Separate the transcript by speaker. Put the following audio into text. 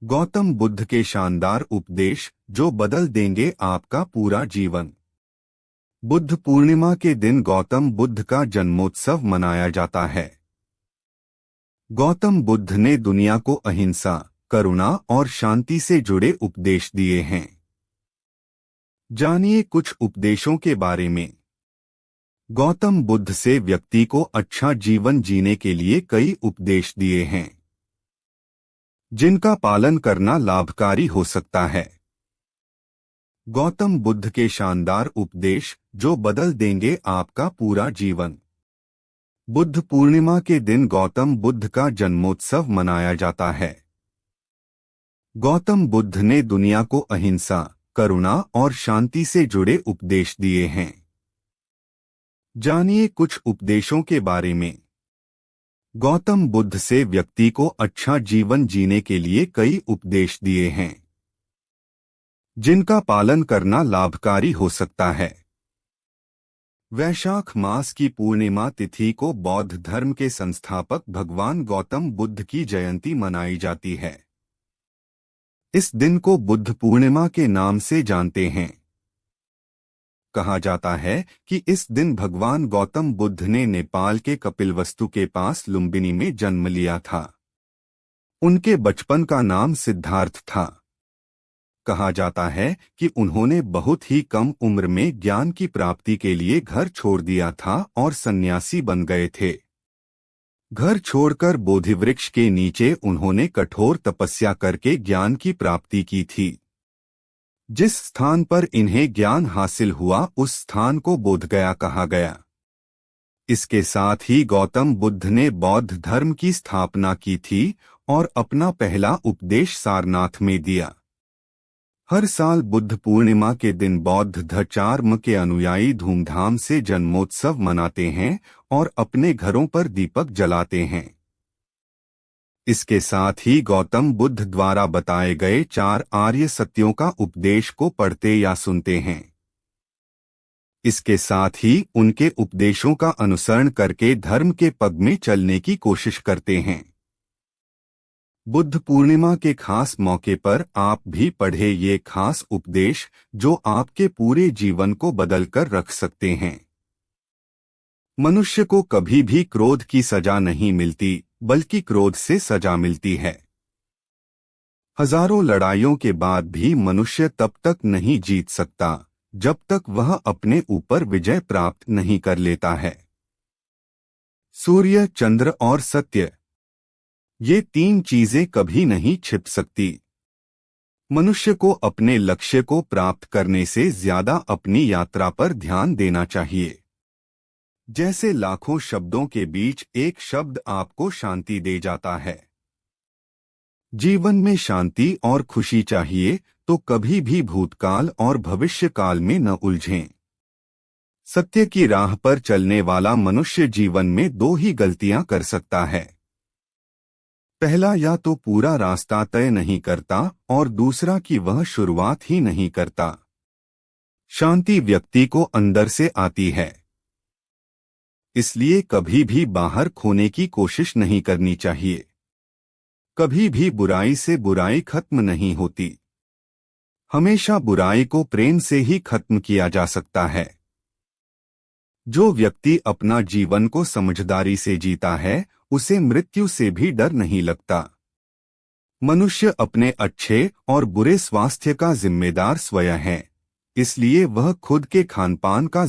Speaker 1: गौतम बुद्ध के शानदार उपदेश जो बदल देंगे आपका पूरा जीवन। बुद्ध पूर्णिमा के दिन गौतम बुद्ध का जन्मोत्सव मनाया जाता है। गौतम बुद्ध ने दुनिया को अहिंसा, करुणा और शांति से जुड़े उपदेश दिए हैं। जानिए कुछ उपदेशों के बारे में। गौतम बुद्ध से व्यक्ति को अच्छा जीवन जीने के लिए कई उपदेश दिए हैं, जिनका पालन करना लाभकारी हो सकता है। गौतम बुद्ध के शानदार उपदेश जो बदल देंगे आपका पूरा जीवन। बुद्ध पूर्णिमा के दिन गौतम बुद्ध का जन्मोत्सव मनाया जाता है। गौतम बुद्ध ने दुनिया को अहिंसा, करुणा और शांति से जुड़े उपदेश दिए हैं। जानिए कुछ उपदेशों के बारे में। गौतम बुद्ध से व्यक्ति को अच्छा जीवन जीने के लिए कई उपदेश दिए हैं, जिनका पालन करना लाभकारी हो सकता है। वैशाख मास की पूर्णिमा तिथि को बौद्ध धर्म के संस्थापक भगवान गौतम बुद्ध की जयंती मनाई जाती है। इस दिन को बुद्ध पूर्णिमा के नाम से जानते हैं। कहा जाता है कि इस दिन भगवान गौतम बुद्ध ने नेपाल के कपिलवस्तु के पास लुम्बिनी में जन्म लिया था। उनके बचपन का नाम सिद्धार्थ था। कहा जाता है कि उन्होंने बहुत ही कम उम्र में ज्ञान की प्राप्ति के लिए घर छोड़ दिया था और सन्यासी बन गए थे। घर छोड़कर बोधिवृक्ष के नीचे उन्होंने कठोर तपस्या करके ज्ञान की प्राप्ति की थी। जिस स्थान पर इन्हें ज्ञान हासिल हुआ उस स्थान को बोधगया कहा गया। इसके साथ ही गौतम बुद्ध ने बौद्ध धर्म की स्थापना की थी और अपना पहला उपदेश सारनाथ में दिया। हर साल बुद्ध पूर्णिमा के दिन बौद्ध धर्म के अनुयायी धूमधाम से जन्मोत्सव मनाते हैं और अपने घरों पर दीपक जलाते हैं। इसके साथ ही गौतम बुद्ध द्वारा बताए गए 4 आर्य सत्यों का उपदेश को पढ़ते या सुनते हैं। इसके साथ ही उनके उपदेशों का अनुसरण करके धर्म के पग में चलने की कोशिश करते हैं। बुद्ध पूर्णिमा के खास मौके पर आप भी पढ़े ये खास उपदेश जो आपके पूरे जीवन को बदलकर रख सकते हैं। मनुष्य को कभी भी क्रोध की सजा नहीं मिलती, बल्कि क्रोध से सजा मिलती है। हजारों लड़ाइयों के बाद भी मनुष्य तब तक नहीं जीत सकता जब तक वह अपने ऊपर विजय प्राप्त नहीं कर लेता है। सूर्य, चंद्र और सत्य, ये 3 चीजें कभी नहीं छिप सकती। मनुष्य को अपने लक्ष्य को प्राप्त करने से ज्यादा अपनी यात्रा पर ध्यान देना चाहिए। जैसे लाखों शब्दों के बीच एक शब्द आपको शांति दे जाता है। जीवन में शांति और खुशी चाहिए तो कभी भी भूतकाल और भविष्यकाल में न उलझें। सत्य की राह पर चलने वाला मनुष्य जीवन में 2 ही गलतियां कर सकता है। पहला, या तो पूरा रास्ता तय नहीं करता और दूसरा कि वह शुरुआत ही नहीं करता। शांति व्यक्ति को अंदर से आती है, इसलिए कभी भी बाहर खोने की कोशिश नहीं करनी चाहिए। कभी भी बुराई से बुराई खत्म नहीं होती। हमेशा बुराई को प्रेम से ही खत्म किया जा सकता है। जो व्यक्ति अपना जीवन को समझदारी से जीता है उसे मृत्यु से भी डर नहीं लगता। मनुष्य अपने अच्छे और बुरे स्वास्थ्य का जिम्मेदार स्वयं है, इसलिए वह खुद के खानपान का